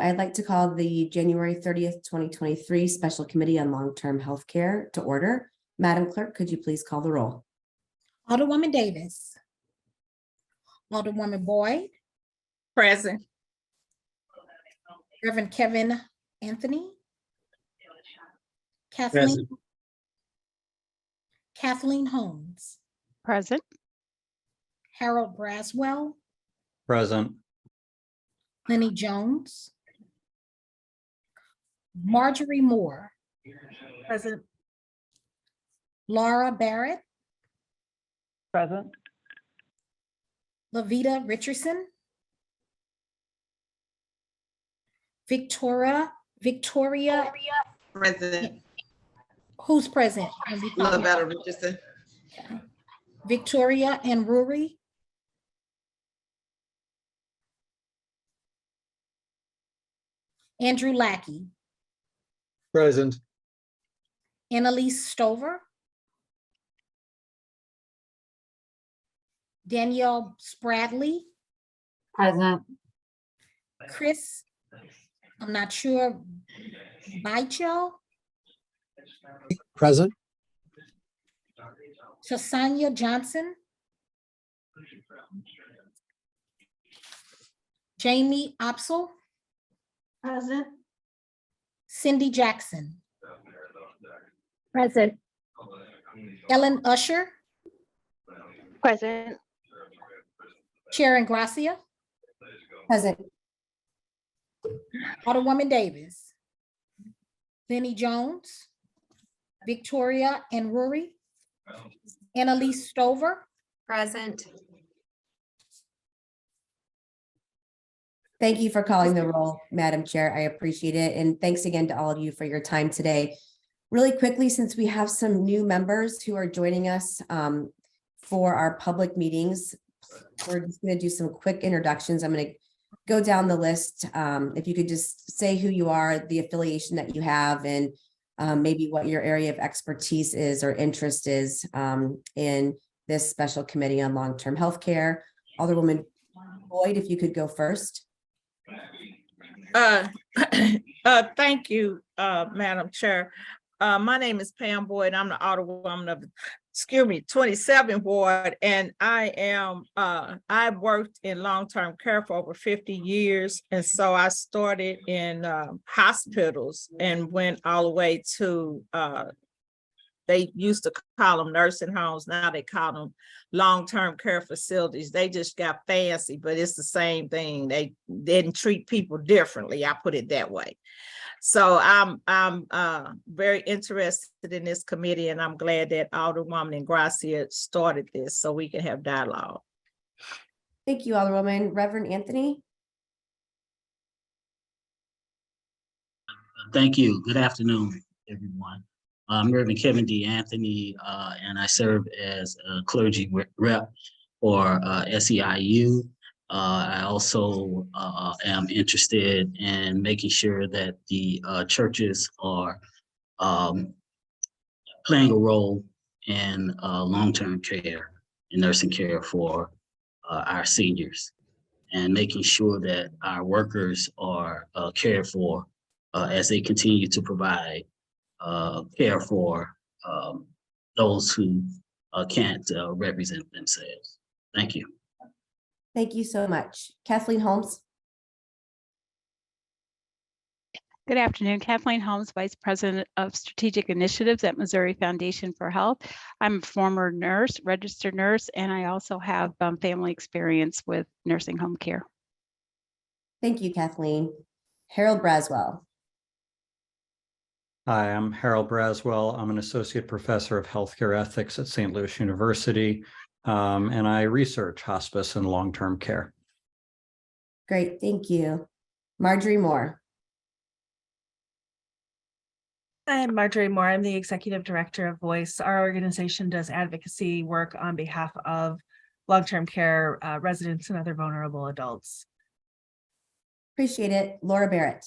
I'd like to call the January 30th, 2023 Special Committee on Long-Term Healthcare to order. Madam Clerk, could you please call the roll? Alderwoman Davis. Alderwoman Boyd. Present. Reverend Kevin Anthony. Present. Kathleen Holmes. Present. Harold Braswell. Present. Lenny Jones. Marjorie Moore. Present. Laura Barrett. Present. Lavita Richardson. Victoria. Present. Who's present? Lavetta Richardson. Victoria and Ruri. Andrew Lackey. Present. Annalise Stover. Danielle Spradley. Present. Chris, I'm not sure, Baicho. Present. Tasanya Johnson. Jamie Opsel. Present. Cindy Jackson. Present. Ellen Usher. Present. Sharon Gracia. Present. Alderwoman Davis. Lenny Jones. Victoria and Ruri. Annalise Stover. Present. Thank you for calling the roll, Madam Chair. I appreciate it. And thanks again to all of you for your time today. Really quickly, since we have some new members who are joining us for our public meetings, we're just going to do some quick introductions. I'm going to go down the list. If you could just say who you are, the affiliation that you have, and maybe what your area of expertise is or interest is in this special committee on long-term healthcare. Alderwoman Boyd, if you could go first. Thank you, Madam Chair. My name is Pam Boyd. I'm the Alderwoman of, 27th Ward, and I worked in long-term care for over 50 years. And so I started in hospitals and went all the way to, they used to call them nursing homes. Now they call them long-term care facilities. They just got fancy, but it's the same thing. They didn't treat people differently. I put it that way. So I'm very interested in this committee, and I'm glad that Alderwoman Gracia started this so we can have dialogue. Thank you, Alderwoman. Reverend Anthony. Thank you. Good afternoon, everyone. I'm Reverend Kevin D. Anthony, and I serve as a clergy rep for SEIU. I also am interested in making sure that the churches are playing a role in long-term care and nursing care for our seniors, and making sure that our workers are cared for as they continue to provide care for those who can't represent themselves. Thank you. Thank you so much. Kathleen Holmes. Good afternoon. Kathleen Holmes, Vice President of Strategic Initiatives at Missouri Foundation for Health. I'm a former nurse, registered nurse, and I also have family experience with nursing home care. Thank you, Kathleen. Harold Braswell. Hi, I'm Harold Braswell. I'm an associate professor of healthcare ethics at St. Louis University, and I research hospice and long-term care. Great, thank you. Marjorie Moore. I'm Marjorie Moore. I'm the Executive Director of Voice. Our organization does advocacy work on behalf of long-term care residents and other vulnerable adults. Appreciate it. Laura Barrett.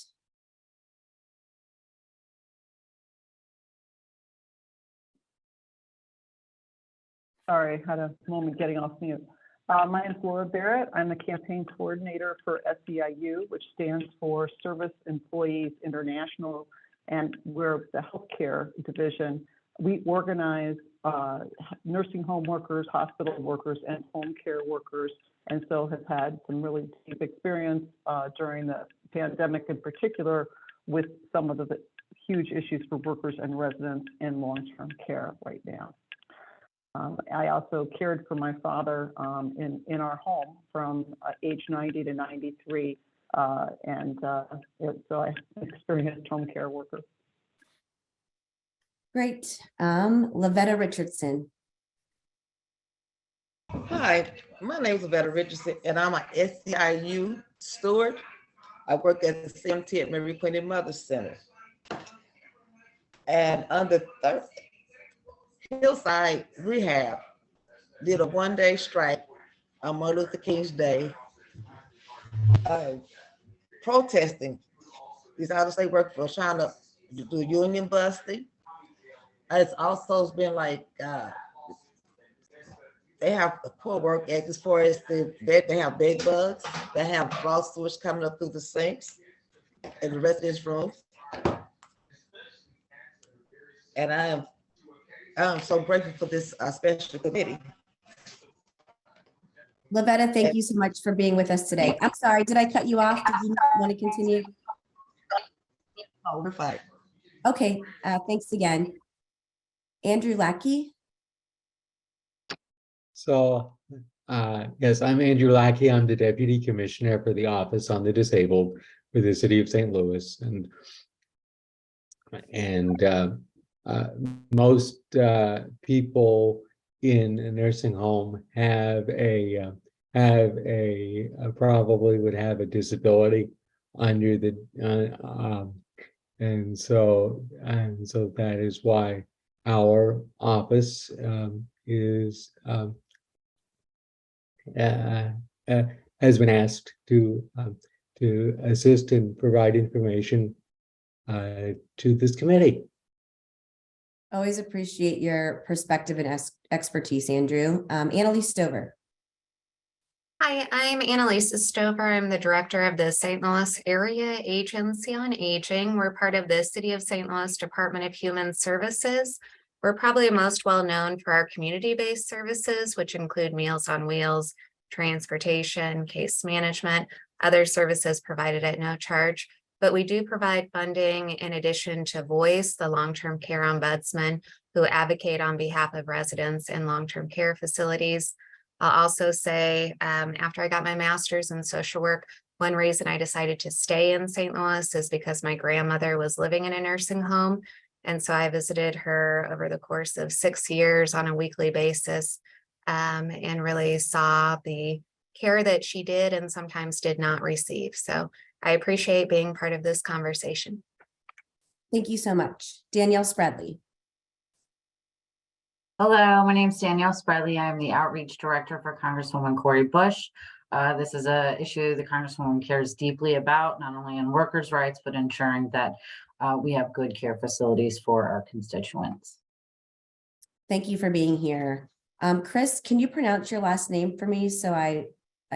Sorry, had a moment getting off mute. My name is Laura Barrett. I'm the campaign coordinator for SEIU, which stands for Service Employees International, and we're the healthcare division. We organize nursing home workers, hospital workers, and home care workers, and so have had some really deep experience during the pandemic in particular with some of the huge issues for workers and residents in long-term care right now. I also cared for my father in our home from age 90 to 93, so I experienced home care worker. Great. Lavetta Richardson. Hi, my name is Lavetta Richardson, and I'm an SEIU steward. I work at the CMT at Mary Queen and Mother Center. And under Hillside Rehab did a one-day strike on Martin Luther King's Day, protesting these out-of-state workers trying to do union busting. And it's also been like they have a poor work ethic as far as they have bed bugs, they have raw sewage coming up through the sinks in the residence rooms. And I am so grateful for this special committee. Lavetta, thank you so much for being with us today. I'm sorry, did I cut you off? Did you want to continue? Oh, we're fine. Okay, thanks again. Andrew Lackey. So, yes, I'm Andrew Lackey. I'm the Deputy Commissioner for the Office on the Disabled for the City of St. Louis. And most people in a nursing home have probably would have a disability under the and so that is why our office has been asked to assist and provide information to this committee. Always appreciate your perspective and expertise, Andrew. Annalise Stover. Hi, I'm Annalisa Stover. I'm the director of the St. Louis Area Agency on Aging. We're part of the City of St. Louis Department of Human Services. We're probably most well known for our community-based services, which include Meals on Wheels, transportation, case management, other services provided at no charge. But we do provide funding in addition to Voice, the long-term care ombudsman, who advocate on behalf of residents in long-term care facilities. I'll also say, after I got my master's in social work, one reason I decided to stay in St. Louis is because my grandmother was living in a nursing home. And so I visited her over the course of 6 years on a weekly basis, and really saw the care that she did and sometimes did not receive. So I appreciate being part of this conversation. Thank you so much. Danielle Spradley. Hello, my name is Danielle Spradley. I'm the Outreach Director for Congresswoman Cori Bush. This is an issue the Congresswoman cares deeply about, not only in workers' rights, but ensuring that we have good care facilities for our constituents. Thank you for being here. Chris, can you pronounce your last name for me so I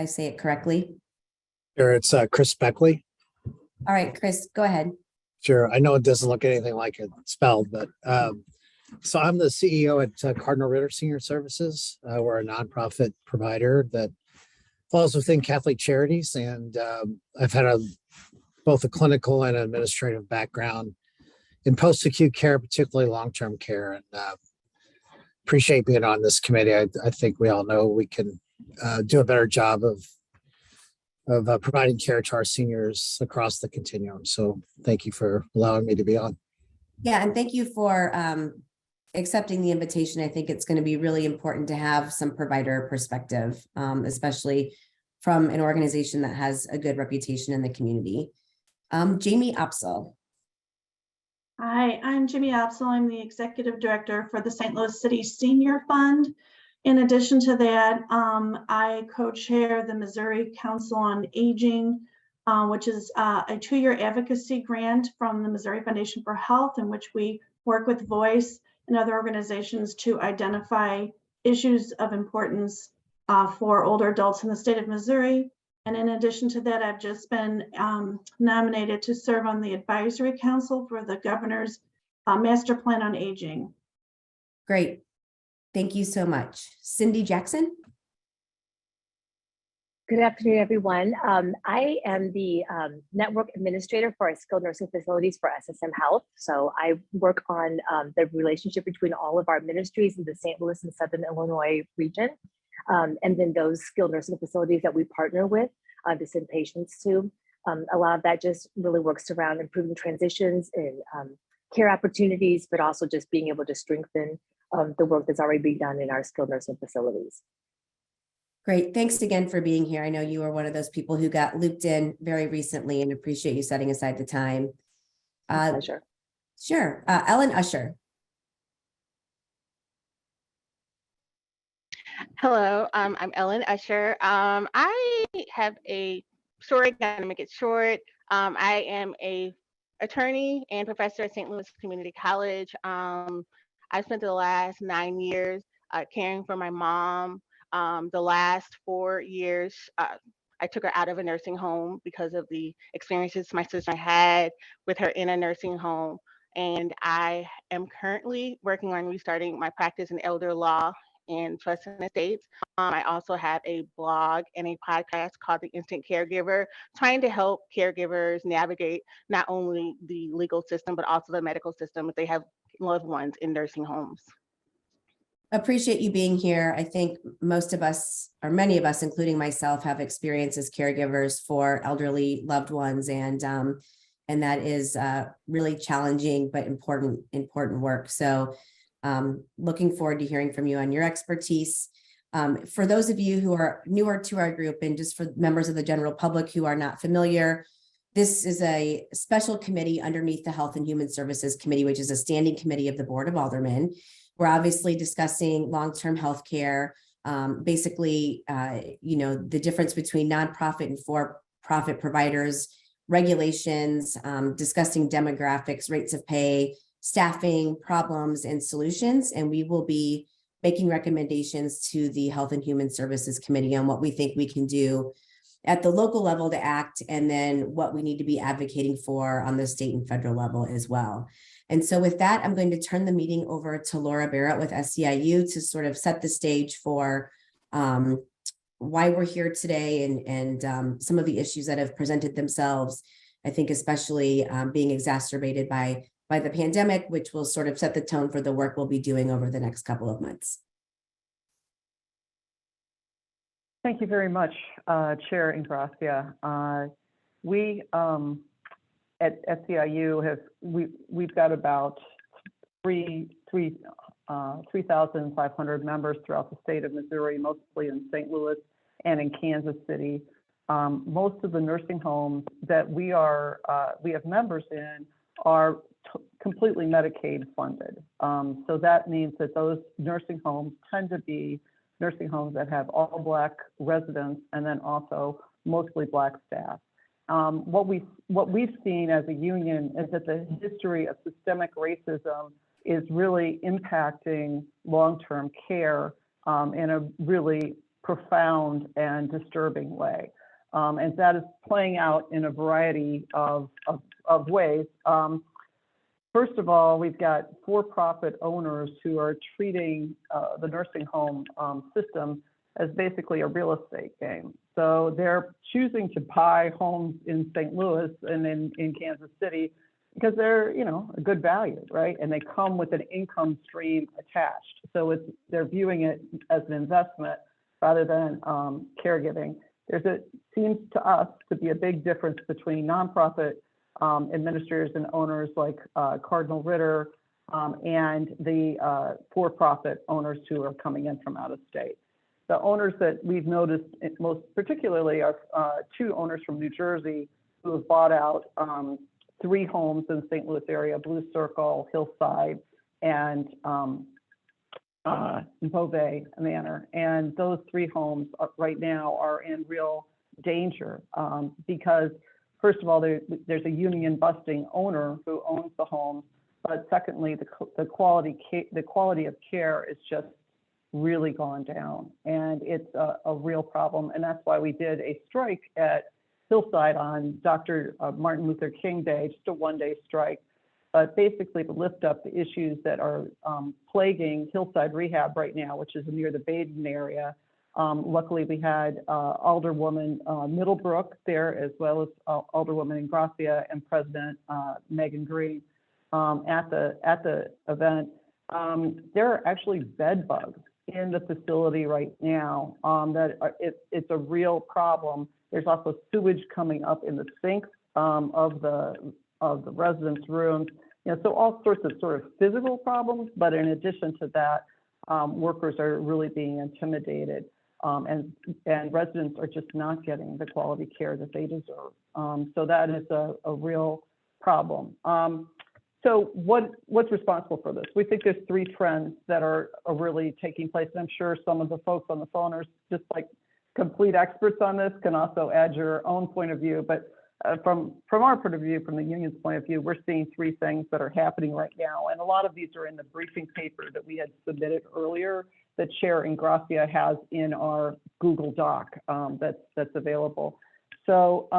say it correctly? Sure, it's Chris Beckley. All right, Chris, go ahead. Sure, I know it doesn't look anything like it's spelled, but so I'm the CEO at Cardinal Ritter Senior Services. We're a nonprofit provider that falls within Catholic Charities, and I've had both a clinical and administrative background in post-acute care, particularly long-term care, and appreciate being on this committee. I think we all know we can do a better job of providing care to our seniors across the continuum. So thank you for allowing me to be on. Yeah, and thank you for accepting the invitation. I think it's going to be really important to have some provider perspective, especially from an organization that has a good reputation in the community. Jamie Opsel. Hi, I'm Jamie Opsel. I'm the Executive Director for the St. Louis City Senior Fund. In addition to that, I co-chair the Missouri Council on Aging, which is a 2-year advocacy grant from the Missouri Foundation for Health, in which we work with Voice and other organizations to identify issues of importance for older adults in the state of Missouri. And in addition to that, I've just been nominated to serve on the advisory council for the governor's master plan on aging. Great. Thank you so much. Cindy Jackson. Good afternoon, everyone. I am the network administrator for our skilled nursing facilities for SSM Health. So I work on the relationship between all of our ministries in the St. Louis and Southern Illinois region. And then those skilled nursing facilities that we partner with to send patients to. A lot of that just really works around improving transitions and care opportunities, but also just being able to strengthen the work that's already being done in our skilled nursing facilities. Great. Thanks again for being here. I know you were one of those people who got looped in very recently and appreciate you setting aside the time. Pleasure. Sure. Ellen Usher. Hello, I'm Ellen Usher. I have a story, gonna make it short. I am a attorney and professor at St. Louis Community College. I spent the last 9 years caring for my mom. The last 4 years, I took her out of a nursing home because of the experiences my sister had with her in a nursing home. And I am currently working on restarting my practice in elder law and trust and estates. I also have a blog and a podcast called The Instant Caregiver, trying to help caregivers navigate not only the legal system, but also the medical system if they have loved ones in nursing homes. Appreciate you being here. I think most of us, or many of us, including myself, have experience as caregivers for elderly loved ones, and that is really challenging but important work. So looking forward to hearing from you on your expertise. For those of you who are newer to our group, and just for members of the general public who are not familiar, this is a special committee underneath the Health and Human Services Committee, which is a standing committee of the Board of Aldermen. We're obviously discussing long-term health care, basically, the difference between nonprofit and for-profit providers, regulations, discussing demographics, rates of pay, staffing, problems, and solutions. And we will be making recommendations to the Health and Human Services Committee on what we think we can do at the local level to act, and then what we need to be advocating for on the state and federal level as well. And so with that, I'm going to turn the meeting over to Laura Barrett with SEIU to sort of set the stage for why we're here today and some of the issues that have presented themselves, I think especially being exacerbated by the pandemic, which will sort of set the tone for the work we'll be doing over the next couple of months. Thank you very much, Chair Ingracia. We at SEIU we've got about 3,500 members throughout the state of Missouri, mostly in St. Louis and in Kansas City. Most of the nursing homes that we have members in are completely Medicaid funded. So that means that those nursing homes tend to be nursing homes that have all Black residents and then also mostly Black staff. What we've seen as a union is that the history of systemic racism is really impacting long-term care in a really profound and disturbing way. And that is playing out in a variety of ways. First of all, we've got for-profit owners who are treating the nursing home system as basically a real estate game. So they're choosing to buy homes in St. Louis and in Kansas City because they're, a good value, right? And they come with an income stream attached. So they're viewing it as an investment rather than caregiving. Seems to us to be a big difference between nonprofit administrators and owners like Cardinal Ritter and the for-profit owners who are coming in from out of state. The owners that we've noticed most particularly are two owners from New Jersey who have bought out 3 homes in the St. Louis area: Blue Circle, Hillside, and Beauvais Manor. And those 3 homes right now are in real danger because, first of all, there's a union busting owner who owns the home, but secondly, the quality of care is just really gone down, and it's a real problem. And that's why we did a strike at Hillside on Dr. Martin Luther King Day, just a one-day strike, but basically to lift up the issues that are plaguing Hillside Rehab right now, which is near the Baden area. Luckily, we had Alderwoman Middlebrook there, as well as Alderwoman Ingracia and President Megan Green at the event. There are actually bed bugs in the facility right now. It's a real problem. There's also sewage coming up in the sinks of the residents' rooms. So all sorts of sort of physical problems, but in addition to that, workers are really being intimidated, and residents are just not getting the quality care that they deserve. So that is a real problem. So what's responsible for this? We think there's three trends that are really taking place, and I'm sure some of the folks on the phone are just like complete experts on this, can also add your own point of view. But from our point of view, from the union's point of view, we're seeing three things that are happening right now. And a lot of these are in the briefing paper that we had submitted earlier that Chair Ingracia has in our Google Doc that's available. So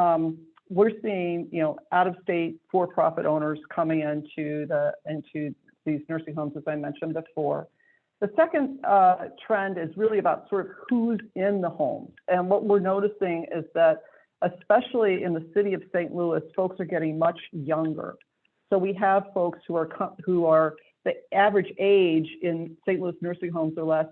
we're seeing, out-of-state for-profit owners coming into these nursing homes, as I mentioned before. The second trend is really about sort of who's in the homes. And what we're noticing is that, especially in the city of St. Louis, folks are getting much younger. So we have folks who are the average age in St. Louis nursing homes the last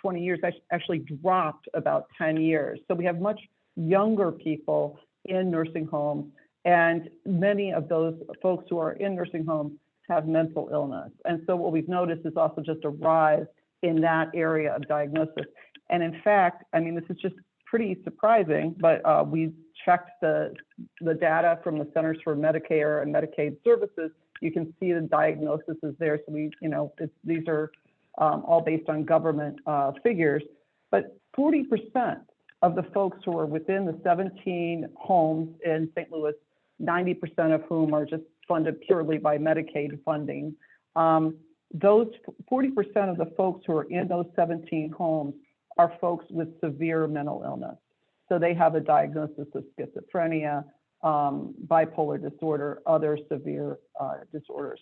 20 years actually dropped about 10 years. So we have much younger people in nursing homes, and many of those folks who are in nursing homes have mental illness. And so what we've noticed is also just a rise in that area of diagnosis. And in fact, I mean, this is just pretty surprising, but we checked the data from the Centers for Medicare and Medicaid Services. You can see the diagnosis is there. So these are all based on government figures, but 40% of the folks who are within the 17 homes in St. Louis, 90% of whom are just funded purely by Medicaid funding. Those 40% of the folks who are in those 17 homes are folks with severe mental illness. So they have a diagnosis of schizophrenia, bipolar disorder, other severe disorders.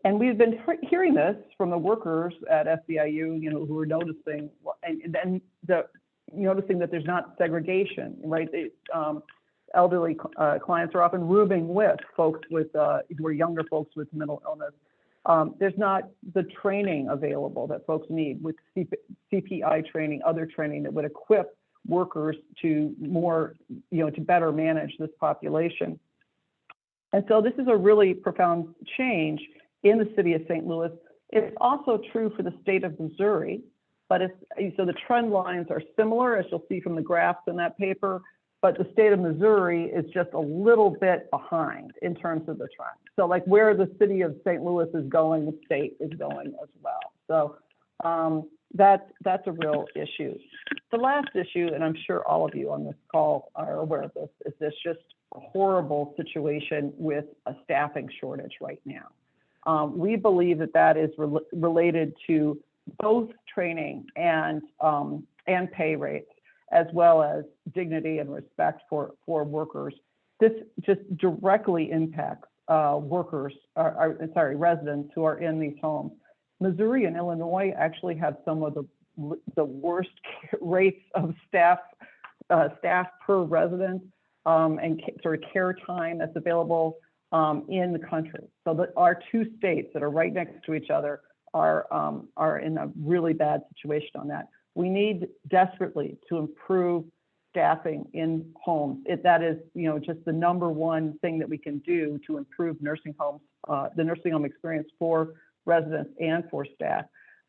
And we've been hearing this from the workers at SEIU, who are noticing, noticing that there's not segregation, right? Elderly clients are often rooming with folks who are younger folks with mental illness. There's not the training available that folks need with CPI training, other training that would equip workers to to better manage this population. And so this is a really profound change in the city of St. Louis. It's also true for the state of Missouri, but so the trend lines are similar, as you'll see from the graphs in that paper, but the state of Missouri is just a little bit behind in terms of the trend. So like where the city of St. Louis is going, the state is going as well. So that's a real issue. The last issue, and I'm sure all of you on this call are aware of this, is this just horrible situation with a staffing shortage right now. We believe that is related to both training and pay rates, as well as dignity and respect for workers. This just directly impacts residents who are in these homes. Missouri and Illinois actually have some of the worst rates of staff per resident and sort of care time that's available in the country. So our two states that are right next to each other are in a really bad situation on that. We need desperately to improve staffing in homes. That is, just the number one thing that we can do to improve nursing homes, the nursing home experience for residents and for staff.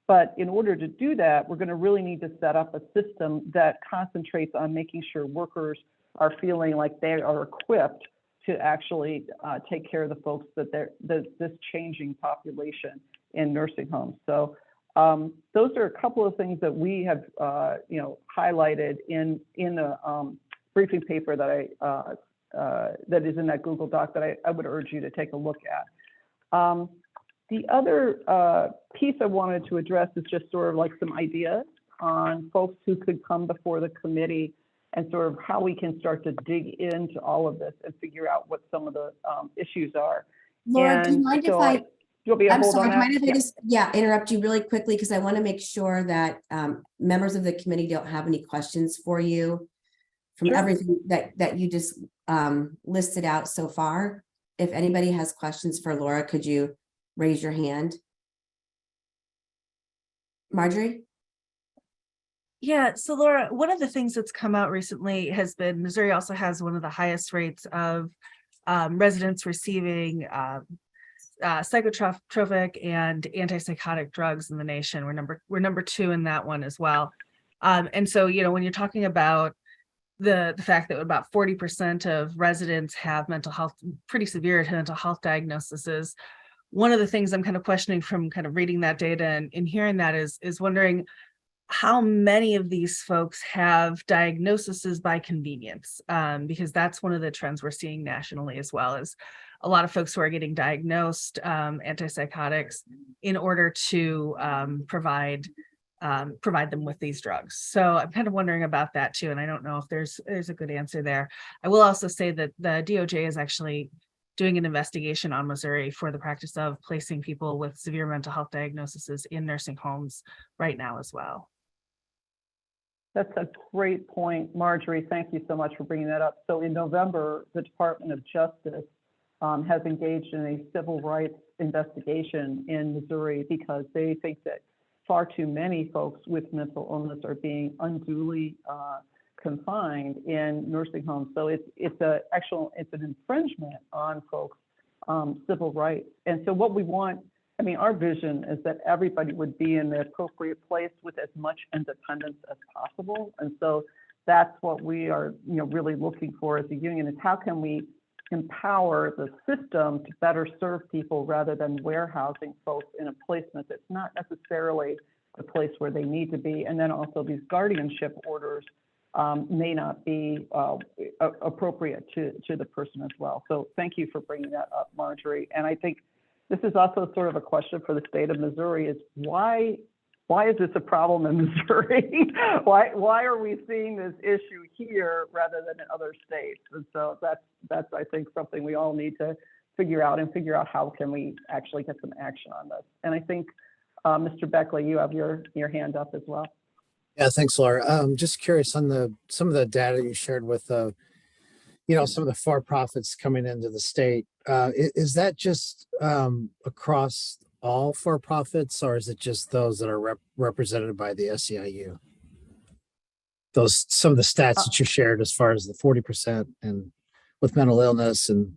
But in order to do that, we're going to really need to set up a system that concentrates on making sure workers are feeling like they are equipped to actually take care of the folks this changing population in nursing homes. So those are a couple of things that we have, highlighted in the briefing paper that is in that Google Doc that I would urge you to take a look at. The other piece I wanted to address is just sort of like some ideas on folks who could come before the committee and sort of how we can start to dig into all of this and figure out what some of the issues are. Laura, do you And mind if so I, do you want me to I'm hold on sorry, do you mind that? if I just, interrupt you really quickly, because I want to make sure that members of the committee don't have any questions for you from Sure. everything that you just listed out so far. If anybody has questions for Laura, could you raise your hand? Marjorie? Yeah, so Laura, one of the things that's come out recently has been Missouri also has one of the highest rates of residents receiving psychotropic and antipsychotic drugs in the nation. We're number 2 in that one as well. And so, you know, when you're talking about the fact that about 40% of residents have mental health, pretty severe mental health diagnoses, one of the things I'm kind of questioning from kind of reading that data and hearing that is wondering how many of these folks have diagnoses by convenience, because that's one of the trends we're seeing nationally as well, is a lot of folks who are getting diagnosed antipsychotics in order to provide them with these drugs. So I'm kind of wondering about that too, and I don't know if there's a good answer there. I will also say that the DOJ is actually doing an investigation on Missouri for the practice of placing people with severe mental health diagnoses in nursing homes right now as well. That's a great point, Marjorie. Thank you so much for bringing that up. So in November, the Department of Justice has engaged in a civil rights investigation in Missouri because they think that far too many folks with mental illness are being unduly confined in nursing homes. So it's an infringement on folks' civil rights. And so what we want, I mean, our vision is that everybody would be in the appropriate place with as much independence as possible. And so that's what we are, you know, really looking for as a union, is how can we empower the system to better serve people rather than warehousing folks in a placement that's not necessarily the place where they need to be. And then also these guardianship orders may not be appropriate to the person as well. So thank you for bringing that up, Marjorie. And I think this is also sort of a question for the state of Missouri, is why is this a problem in Missouri? why are we seeing this issue here rather than in other states? And so that's I think something we all need to figure out how can we actually get some action on this. And I think Mr. Beckley, you have your hand up as well. Yeah, thanks, Laura. Just curious on some of the data you shared with some of the for-profits coming into the state. Is that just across all for-profits, or is it just those that are represented by the SEIU? Some of the stats that you shared as far as the 40% and with mental illness, and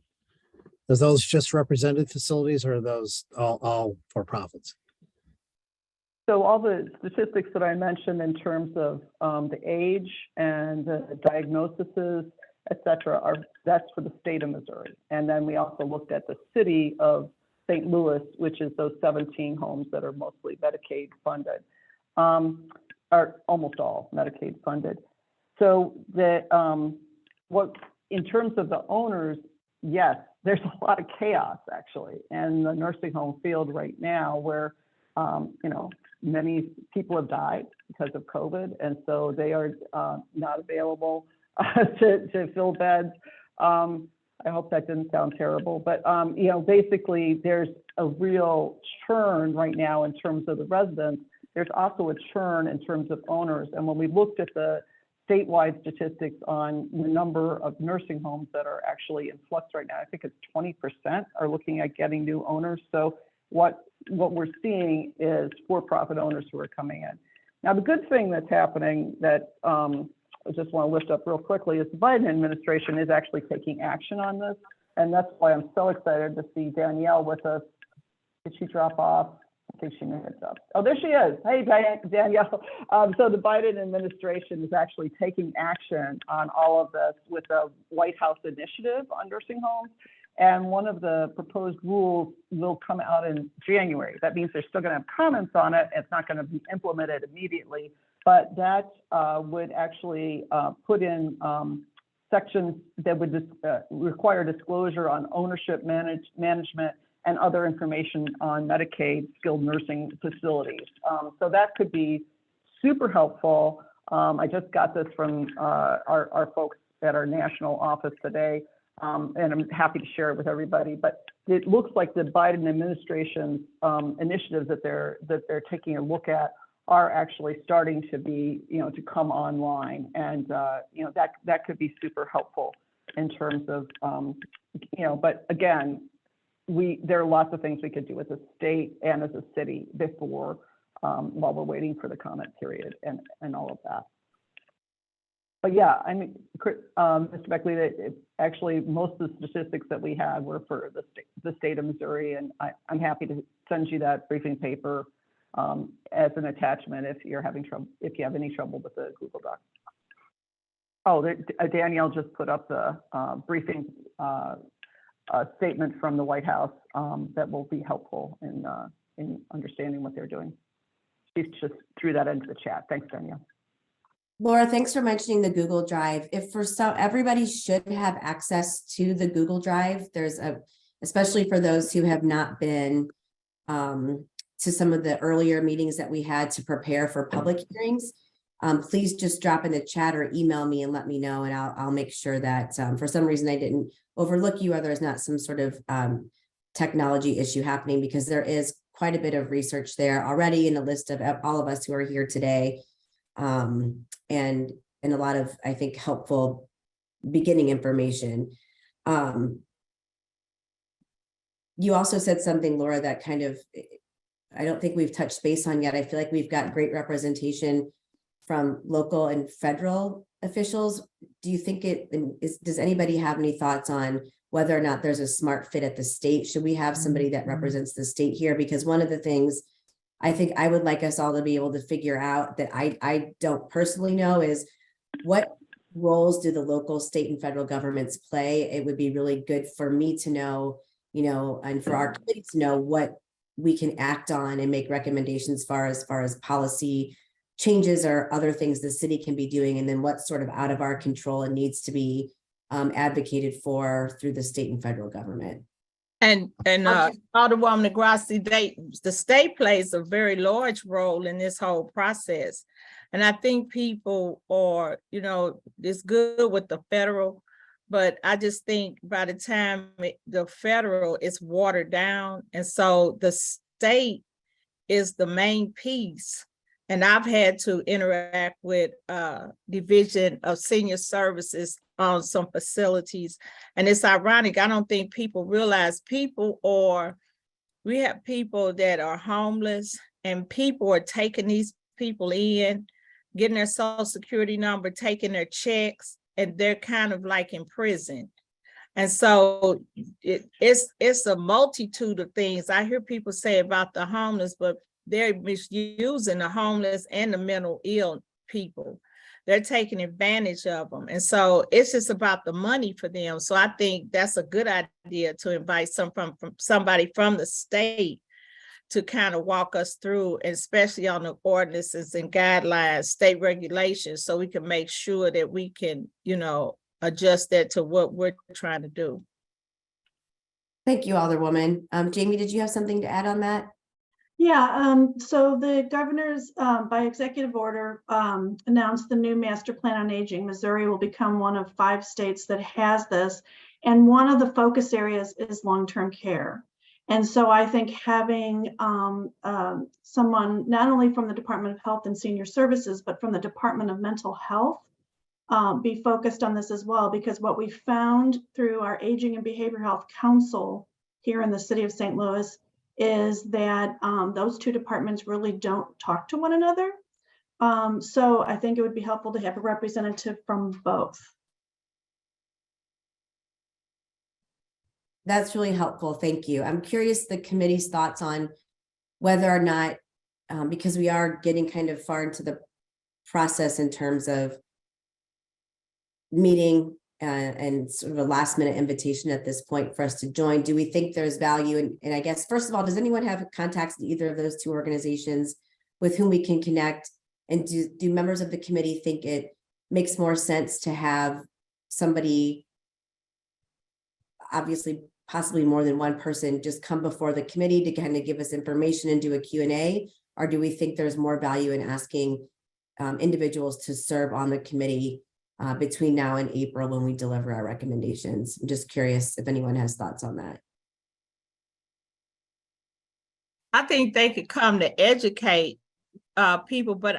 are those just represented facilities, or are those all for-profits? So all the statistics that I mentioned in terms of the age and the diagnoses, et cetera, that's for the state of Missouri. And then we also looked at the city of St. Louis, which is those 17 homes that are mostly Medicaid funded, are almost all Medicaid funded. So what in terms of the owners, yes, there's a lot of chaos actually in the nursing home field right now, where many people have died because of COVID, and so they are not available to fill beds. I hope that didn't sound terrible, but basically there's a real churn right now in terms of the residents. There's also a churn in terms of owners. And when we looked at the statewide statistics on the number of nursing homes that are actually in flux right now, I think it's 20% are looking at getting new owners. So what we're seeing is for-profit owners who are coming in. Now, the good thing that's happening that I just want to lift up real quickly is the Biden administration is actually taking action on this. And that's why I'm so excited to see Danielle with us. Did she drop off? I think she may have dropped. Oh, there she is. Hey, Danielle. So the Biden administration is actually taking action on all of this with a White House initiative on nursing homes. And one of the proposed rules will come out in January. That means they're still going to have comments on it. It's not going to be implemented immediately, but that would actually put in sections that would require disclosure on ownership management and other information on Medicaid skilled nursing facilities. So that could be super helpful. I just got this from our folks at our national office today, and I'm happy to share it with everybody. But it looks like the Biden administration's initiatives that they're taking a look at are actually starting to be, to come online, and that could be super helpful in terms of, But again, there are lots of things we could do as a state and as a city before, while we're waiting for the comment period and all of that. But yeah, I mean, Mr. Beckley, actually most of the statistics that we had were for the state of Missouri, and I'm happy to send you that briefing paper as an attachment if you have any trouble with the Google Doc. Oh, Danielle just put up the briefing statement from the White House that will be helpful in understanding what they're doing. She just threw that into the chat. Thanks, Danielle. Laura, thanks for mentioning the Google Drive. Everybody should have access to the Google Drive. Especially for those who have not been to some of the earlier meetings that we had to prepare for public hearings. Please just drop in the chat or email me and let me know, and I'll make sure that for some reason I didn't overlook you or there's not some sort of technology issue happening, because there is quite a bit of research there already in the list of all of us who are here today. And a lot of, I think, helpful beginning information. You also said something, Laura, that kind of, I don't think we've touched base on yet. I feel like we've got great representation from local and federal officials. Do you think does anybody have any thoughts on whether or not there's a smart fit at the state? Should we have somebody that represents the state here? Because one of the things I think I would like us all to be able to figure out that I don't personally know is what roles do the local, state, and federal governments play? It would be really good for me to know, and for our committee to know what we can act on and make recommendations as far as policy changes or other things the city can be doing, and then what's sort of out of our control and needs to be advocated for through the state and federal government. And Alderwoman Degrassi, the state plays a very large role in this whole process. And I think people are, it's good with the federal, but I just think by the time the federal is watered down, and so the state is the main piece. And I've had to interact with Division of Senior Services on some facilities. And it's ironic, I don't think people realize we have people that are homeless, and people are taking these people in, getting their social security number, taking their checks, and they're kind of like in prison. And so it's a multitude of things. I hear people say about the homeless, but they're misusing the homeless and the mental ill people. They're taking advantage of them. And so it's just about the money for them. So I think that's a good idea to invite somebody from the state to kind of walk us through, especially on the ordinances and guidelines, state regulations, so we can make sure that we can, adjust that to what we're trying to do. Thank you, Alderwoman. Jamie, did you have something to add on that? Yeah, so the governor's, by executive order, announced the new master plan on aging. Missouri will become one of 5 states that has this. And one of the focus areas is long-term care. And so I think having someone not only from the Department of Health and Senior Services, but from the Department of Mental Health be focused on this as well, because what we found through our Aging and Behavioral Health Council here in the city of St. Louis is that those 2 departments really don't talk to one another. So I think it would be helpful to have a representative from both. That's really helpful. Thank you. I'm curious the committee's thoughts on whether or not, because we are getting kind of far into the process in terms of meeting and sort of a last minute invitation at this point for us to join. Do we think there's value? And I guess, first of all, does anyone have contacts to either of those 2 organizations with whom we can connect? And do members of the committee think it makes more sense to have somebody, obviously possibly more than one person just come before the committee to kind of give us information and do a Q&A? Or do we think there's more value in asking individuals to serve on the committee between now and April when we deliver our recommendations? I'm just curious if anyone has thoughts on that. I think they could come to educate people, but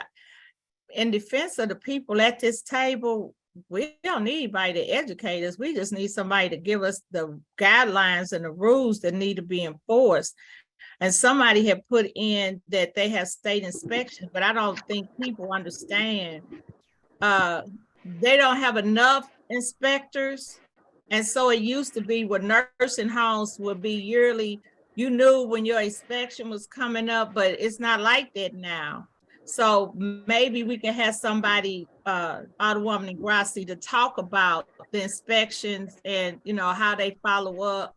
in defense of the people at this table, we don't need anybody to educate us. We just need somebody to give us the guidelines and the rules that need to be enforced. And somebody had put in that they have state inspection, but I don't think people understand. They don't have enough inspectors. And so it used to be with nursing homes would be yearly. You knew when your inspection was coming up, but it's not like that now. So maybe we can have somebody, Alderwoman Grassi, to talk about the inspections and, how they follow up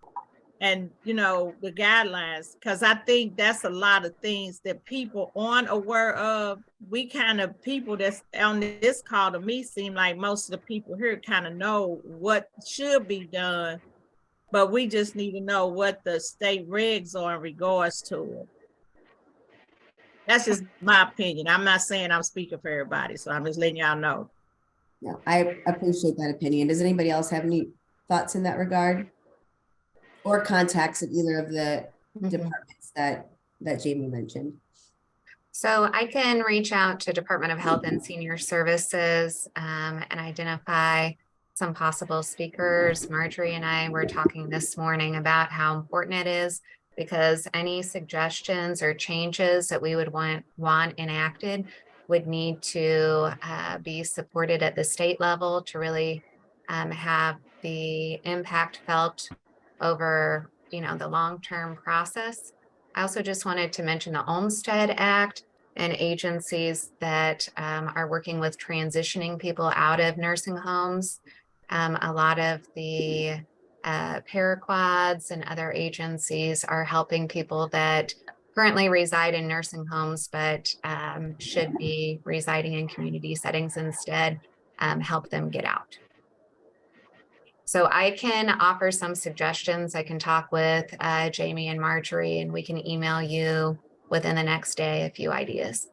and, the guidelines. Because I think that's a lot of things that people aren't aware of. We kind of, people that's on this call to me seem like most of the people here kind of know what should be done. But we just need to know what the state regs are in regards to it. That's just my opinion. I'm not saying I'm speaking for everybody, so I'm just letting y'all know. No, I appreciate that opinion. Does anybody else have any thoughts in that regard? Or contacts at either of the departments that Jamie mentioned? So I can reach out to Department of Health and Senior Services and identify some possible speakers. Marjorie and I were talking this morning about how important it is, because any suggestions or changes that we would want enacted would need to be supported at the state level to really have the impact felt over, the long-term process. I also just wanted to mention the Olmstead Act and agencies that are working with transitioning people out of nursing homes. A lot of the paraquads and other agencies are helping people that currently reside in nursing homes, but should be residing in community settings instead, help them get out. So I can offer some suggestions. I can talk with Jamie and Marjorie, and we can email you within the next day a few ideas.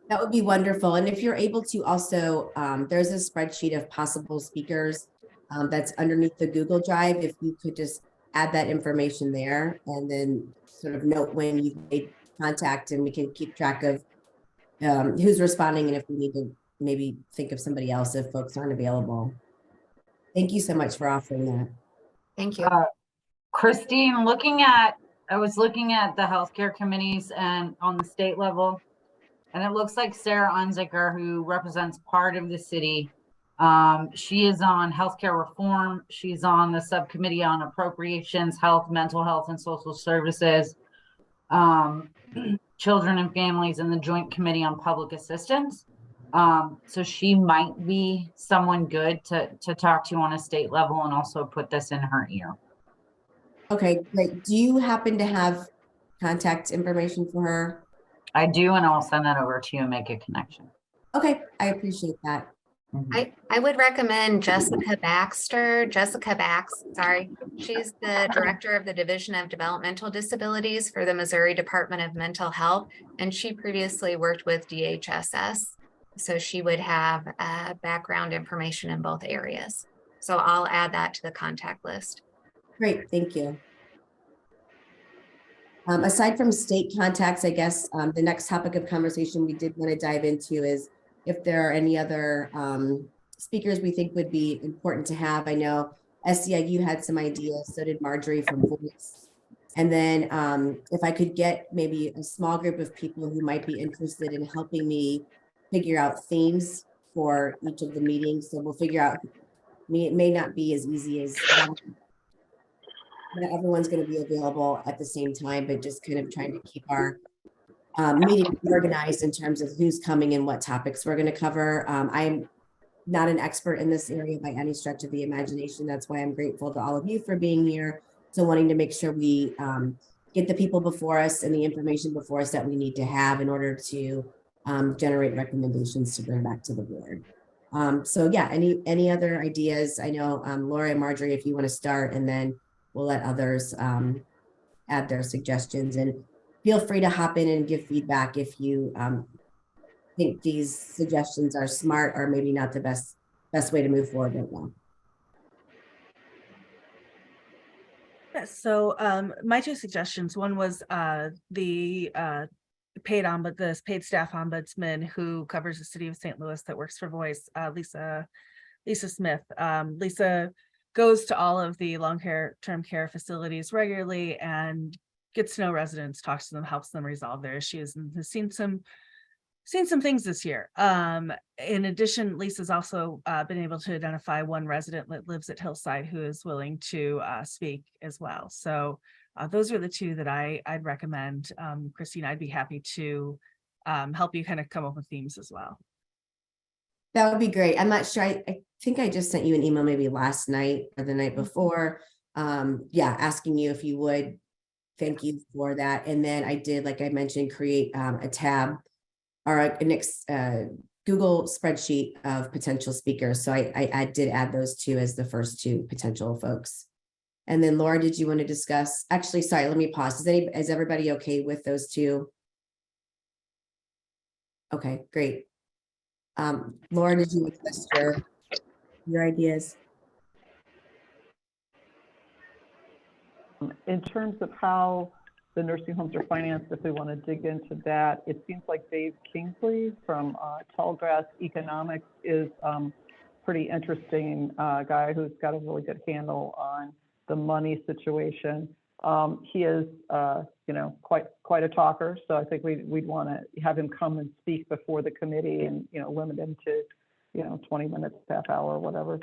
That would be wonderful. And if you're able to also, there's a spreadsheet of possible speakers that's underneath the Google Drive. If you could just add that information there and then sort of note when you made contact, and we can keep track of who's responding and if we need to maybe think of somebody else if folks aren't available. Thank you so much for offering that. Thank you. Christine, I was looking at the healthcare committees and on the state level, and it looks like Sarah Unzicker, who represents part of the city, she is on healthcare reform. She's on the subcommittee on appropriations, health, mental health, and social services, children and families, and the joint committee on public assistance. So she might be someone good to talk to on a state level and also put this in her ear. Okay, great. Do you happen to have contact information for her? I do, and I'll send that over to you and make a connection. Okay, I appreciate that. I would recommend Jessica Baxter. Sorry. She's the director of the Division of Developmental Disabilities for the Missouri Department of Mental Health, and she previously worked with DHSS. So she would have background information in both areas. So I'll add that to the contact list. Great, thank you. Aside from state contacts, I guess the next topic of conversation we did want to dive into is if there are any other speakers we think would be important to have. I know SEIU had some ideas, so did Marjorie from Voice. And then if I could get maybe a small group of people who might be interested in helping me figure out themes for each of the meetings. So we'll figure out, it may not be as easy as everyone's going to be available at the same time, but just kind of trying to keep our meeting organized in terms of who's coming and what topics we're going to cover. I'm not an expert in this area by any stretch of the imagination. That's why I'm grateful to all of you for being here. So wanting to make sure we get the people before us and the information before us that we need to have in order to generate recommendations to bring back to the board. So yeah, any other ideas? I know Laura and Marjorie, if you want to start, and then we'll let others add their suggestions, and feel free to hop in and give feedback if you think these suggestions are smart or maybe not the best way to move forward right now. Yes, so my two suggestions, one was the paid staff ombudsman who covers the city of St. Louis that works for Voice, Lisa Smith. Lisa goes to all of the long-term care facilities regularly and gets to know residents, talks to them, helps them resolve their issues, and has seen some things this year. In addition, Lisa's also been able to identify one resident that lives at Hillside who is willing to speak as well. So those are the two that I'd recommend. Christine, I'd be happy to help you kind of come up with themes as well. That would be great. I'm not sure. I think I just sent you an email maybe last night or the night before. Yeah, asking you if you would. Thank you for that. And then I did, like I mentioned, create a tab or a Google spreadsheet of potential speakers. So I did add those two as the first two potential folks. And then Laura, did you want to discuss? Actually, sorry, let me pause. Is everybody okay with those two? Okay, great. Laura, did you list your ideas? In terms of how the nursing homes are financed, if we want to dig into that, it seems like Dave Kingsley from Tallgrass Economics is pretty interesting guy who's got a really good handle on the money situation. He is, quite a talker. So I think we'd want to have him come and speak before the committee and, limit him to, 20 minutes, half hour, whatever.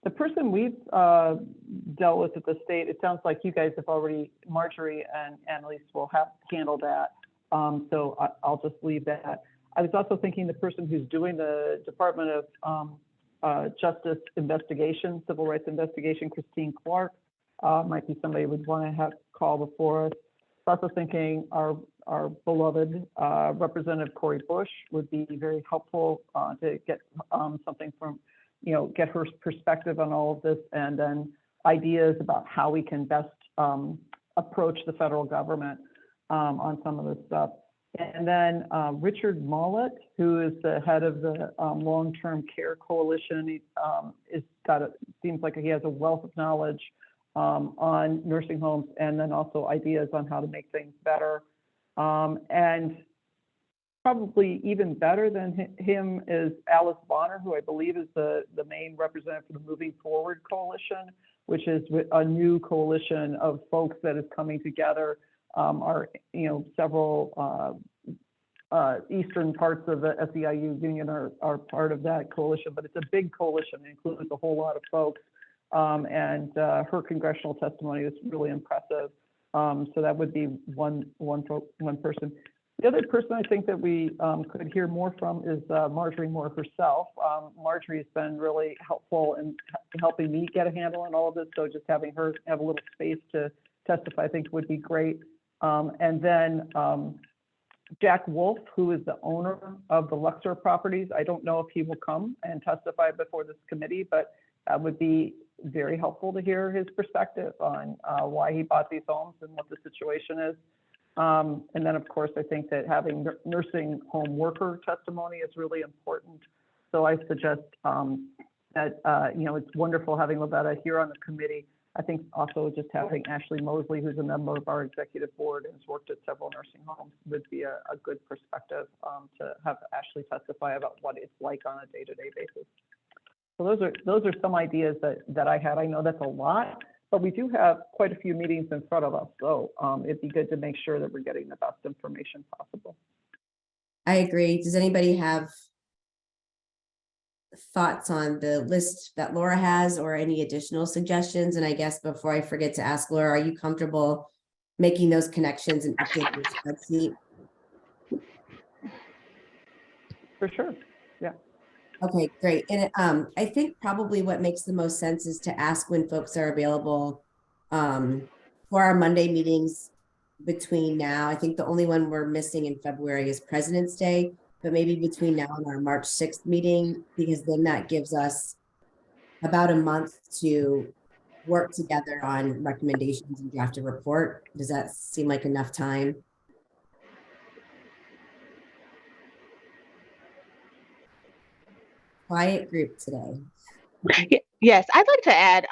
The person we've dealt with at the state, it sounds like you guys have already, Marjorie and Annalise will have handled that. So I'll just leave that. I was also thinking the person who's doing the Department of Justice investigation, civil rights investigation, Christine Clark, might be somebody we'd want to have call before us. I was also thinking our beloved Representative Cori Bush would be very helpful to get something from, get her perspective on all of this, and then ideas about how we can best approach the federal government on some of this stuff. And then Richard Mollett, who is the head of the Long-Term Care Coalition, seems like he has a wealth of knowledge on nursing homes, and then also ideas on how to make things better. And probably even better than him is Alice Bonner, who I believe is the main representative for the Moving Forward Coalition, which is a new coalition of folks that is coming together. Several eastern parts of the SEIU union are part of that coalition, but it's a big coalition. It includes a whole lot of folks. And her congressional testimony is really impressive. So that would be one person. The other person I think that we could hear more from is Marjorie Moore herself. Marjorie has been really helpful in helping me get a handle on all of this. So just having her have a little space to testify, I think would be great. And then Jack Wolf, who is the owner of the Luxor properties. I don't know if he will come and testify before this committee, but that would be very helpful to hear his perspective on why he bought these homes and what the situation is. And then, of course, I think that having nursing home worker testimony is really important. So I suggest that, it's wonderful having Lavetta here on the committee. I think also just having Ashley Mosley, who's a member of our executive board and has worked at several nursing homes, would be a good perspective to have Ashley testify about what it's like on a day-to-day basis. So those are some ideas that I had. I know that's a lot, but we do have quite a few meetings in front of us. So it'd be good to make sure that we're getting the best information possible. I agree. Does anybody have thoughts on the list that Laura has or any additional suggestions? And I guess before I forget to ask Laura, are you comfortable making those connections and updating your spreadsheet? For sure. Yeah. Okay, great. And I think probably what makes the most sense is to ask when folks are available for our Monday meetings between now. I think the only one we're missing in February is President's Day, but maybe between now and our March 6th meeting, because then that gives us about a month to work together on recommendations and draft a report. Does that seem like enough time? Quiet group today. Yes, I'd like to add,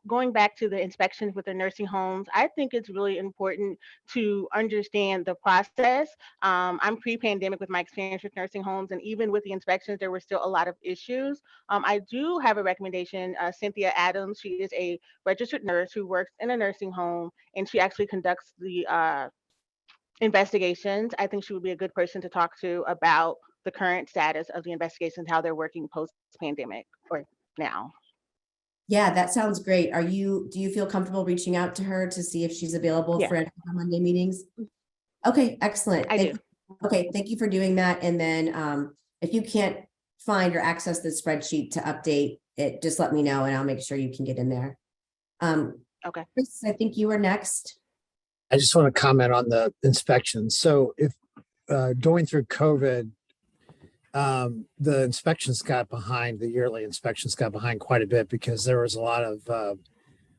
going back to the inspections with the nursing homes, I think it's really important to understand the process. I'm pre-pandemic with my experience with nursing homes, and even with the inspections, there were still a lot of issues. I do have a recommendation, Cynthia Adams. She is a registered nurse who works in a nursing home, and she actually conducts the investigations. I think she would be a good person to talk to about the current status of the investigations, how they're working post-pandemic or now. Yeah, that sounds great. Do you feel comfortable reaching out to her to see if she's available for our Monday meetings? Okay, excellent. I do. Okay, thank you for doing that. And then if you can't find or access the spreadsheet to update it, just let me know and I'll make sure you can get in there. Okay. Chris, I think you were next. I just want to comment on the inspections. So if going through COVID, the inspections got behind, the yearly inspections got behind quite a bit because there was a lot of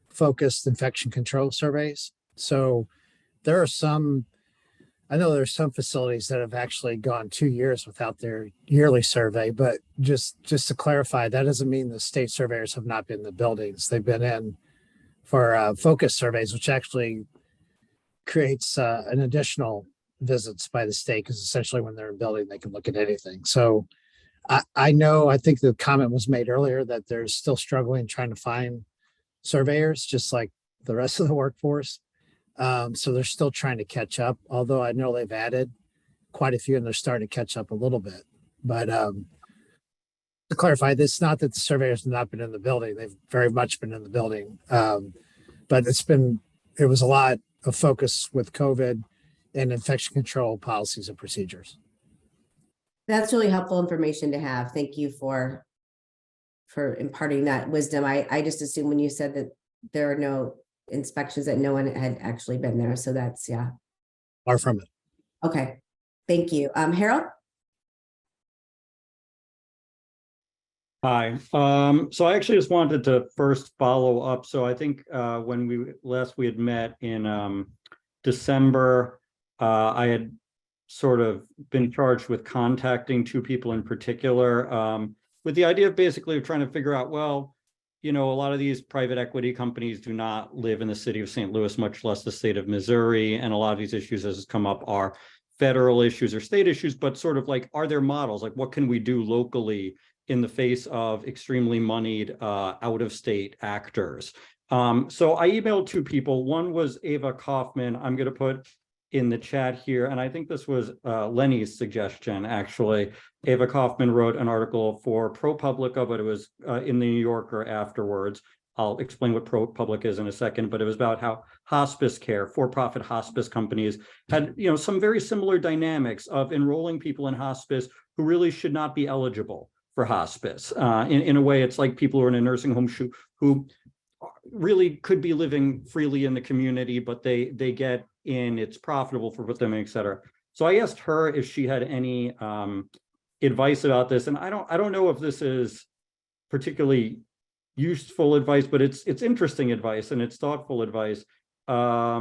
focused infection control surveys. So there are I know there's some facilities that have actually gone 2 years without their yearly survey, but just to clarify, that doesn't mean the state surveyors have not been in the buildings. They've been in for focus surveys, which actually creates an additional visits by the state, because essentially when they're in building, they can look at anything. So I know, I think the comment was made earlier that they're still struggling trying to find surveyors, just like the rest of the workforce. So they're still trying to catch up, although I know they've added quite a few and they're starting to catch up a little bit. But to clarify, it's not that the surveyors have not been in the building. They've very much been in the building. But it was a lot of focus with COVID and infection control policies and procedures. That's really helpful information to have. Thank you for imparting that wisdom. I just assumed when you said that there are no inspections that no one had actually been there. So that's, yeah. Far from it. Okay. Thank you. Harold? Hi. So I actually just wanted to first follow up. So I think when we had met in December, I had sort of been charged with contacting two people in particular, with the idea of basically trying to figure out, well, a lot of these private equity companies do not live in the city of St. Louis, much less the state of Missouri. And a lot of these issues, as has come up, are federal issues or state issues, but sort of like, are there models? Like, what can we do locally in the face of extremely moneyed out-of-state actors? So I emailed two people. One was Ava Kaufman. I'm going to put in the chat here, and I think this was Lenny's suggestion, actually. Ava Kaufman wrote an article for ProPublica, but it was in the New Yorker afterwards. I'll explain what ProPublica is in a second, but it was about how hospice care, for-profit hospice companies had, some very similar dynamics of enrolling people in hospice who really should not be eligible for hospice. In a way, it's like people who are in a nursing home who really could be living freely in the community, but they get in, it's profitable for them, et cetera. So I asked her if she had any advice about this. And I don't know if this is particularly useful advice, but it's interesting advice and it's thoughtful advice. I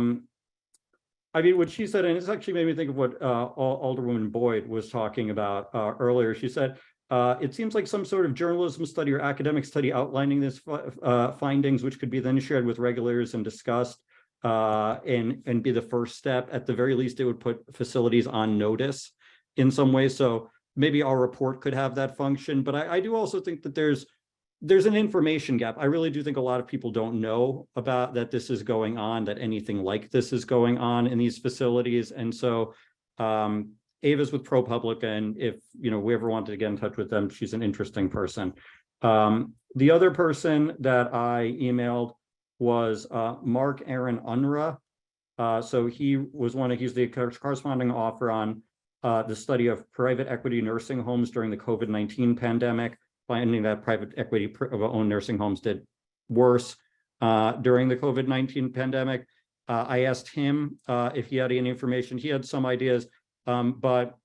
mean, what she said, and it's actually made me think of what Alderwoman Boyd was talking about earlier. She said, it seems like some sort of journalism study or academic study outlining this findings, which could be then shared with regulators and discussed and be the first step. At the very least, it would put facilities on notice in some way. So maybe our report could have that function. But I do also think that there's an information gap. I really do think a lot of people don't know about that this is going on, that anything like this is going on in these facilities. And so Ava's with ProPublica, and if we ever wanted to get in touch with them, she's an interesting person. The other person that I emailed was Mark Aaron Unruh. So he's the corresponding author on the study of private equity nursing homes during the COVID-19 pandemic, finding that private equity owned nursing homes did worse during the COVID-19 pandemic. I asked him if he had any information. He had some ideas, but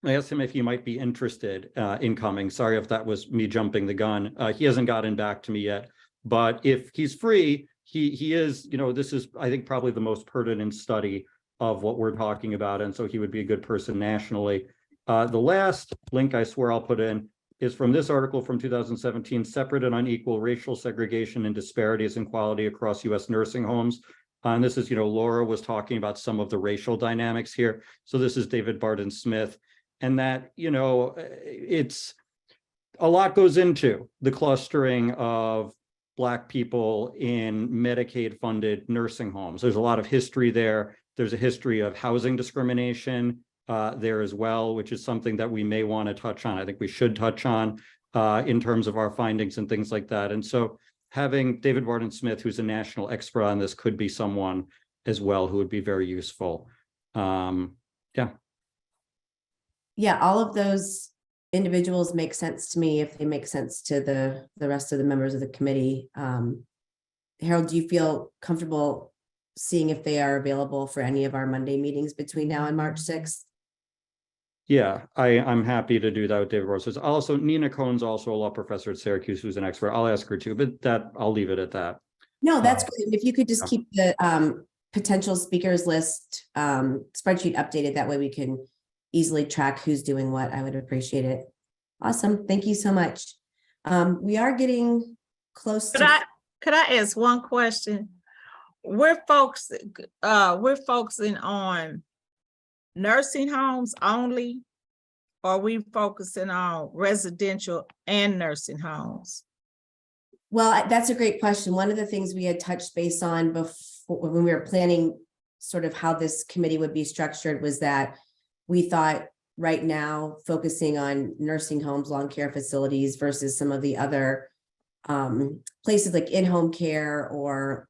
I asked him if he might be interested in coming. Sorry if that was me jumping the gun. He hasn't gotten back to me yet, But if he's free, he is, this is, I think, probably the most pertinent study of what we're talking about. And so he would be a good person nationally. The last link I swear I'll put in is from this article from 2017, Separate and Unequal Racial Segregation and Disparities in Quality Across US Nursing Homes. And this is, Laura was talking about some of the racial dynamics here. So this is David Barton Smith. And that, it's a lot goes into the clustering of Black people in Medicaid funded nursing homes. There's a lot of history there. There's a history of housing discrimination there as well, which is something that we may want to touch on. I think we should touch on in terms of our findings and things like that. And so having David Barton Smith, who's a national expert on this, could be someone as well who would be very useful. Yeah. Yeah, all of those individuals make sense to me if they make sense to the rest of the members of the committee. Harold, do you feel comfortable seeing if they are available for any of our Monday meetings between now and March 6th? Yeah, I'm happy to do that with David Barton. Also, Nina Cohn's also a law professor at Syracuse who's an expert. I'll ask her too, but I'll leave it at that. No, that's great. If you could just keep the potential speakers list spreadsheet updated, that way we can easily track who's doing what. I would appreciate it. Awesome. Thank you so much. We are getting close Could I ask one question? We're focusing on nursing homes only, or are we focusing on residential and nursing homes? Well, that's a great question. One of the things we had touched base on before when we were planning sort of how this committee would be structured was that we thought right now focusing on nursing homes, long care facilities versus some of the other places like in-home care or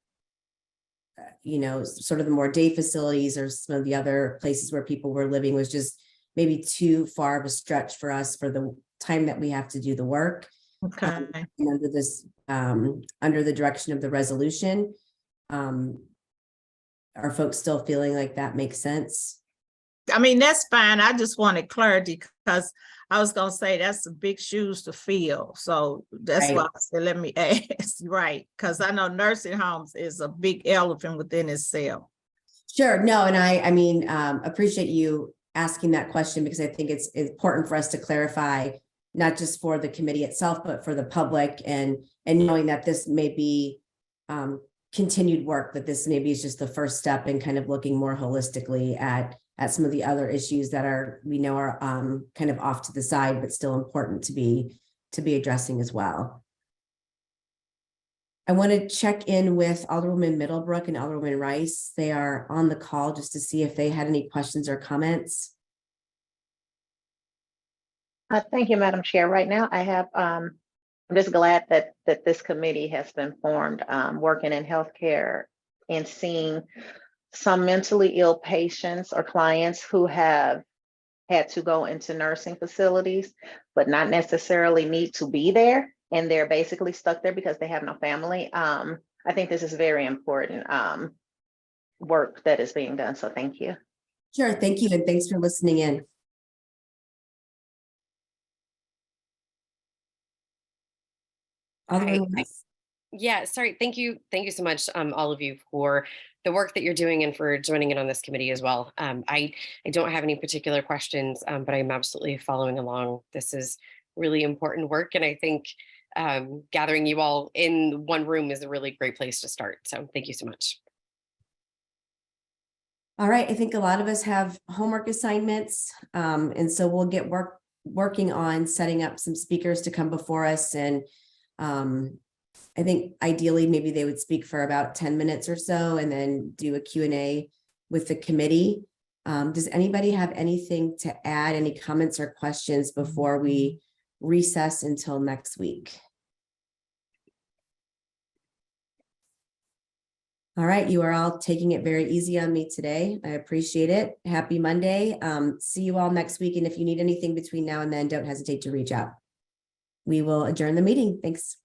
sort of the more day facilities or some of the other places where people were living was just maybe too far of a stretch for us for the time that we have to do the work. Okay. And under this, under the direction of the resolution, are folks still feeling like that makes sense? I mean, that's fine. I just wanted clarity because I was going to say that's some big shoes to fill. So that's why I said, let me ask, right? Because I know nursing homes is a big elephant within itself. Sure. No, and I mean, appreciate you asking that question because I think it's important for us to clarify, not just for the committee itself, but for the public and knowing that this may be continued work, that this maybe is just the first step in kind of looking more holistically at some of the other issues that we know are kind of off to the side, but still important to be addressing as well. I want to check in with Alderwoman Middlebrook and Alderwoman Rice. They are on the call just to see if they had any questions or comments. Thank you, Madam Chair. Right now, I have, I'm just glad that this committee has been formed, working in healthcare and seeing some mentally ill patients or clients who have had to go into nursing facilities, but not necessarily need to be there. And they're basically stuck there because they have no family. I think this is very important work that is being done. So thank you. Sure. Thank you. And thanks for listening in. Yeah, sorry. Thank you. Thank you so much, all of you, for the work that you're doing and for joining in on this committee as well. I don't have any particular questions, but I'm absolutely following along. This is really important work. And I think gathering you all in one room is a really great place to start. So thank you so much. All right. I think a lot of us have homework assignments. And so we'll get working on setting up some speakers to come before us. And I think ideally maybe they would speak for about 10 minutes or so and then do a Q&A with the committee. Does anybody have anything to add, any comments or questions before we recess until next week? All right, you are all taking it very easy on me today. I appreciate it. Happy Monday. See you all next week. And if you need anything between now and then, don't hesitate to reach out. We will adjourn the meeting. Thanks.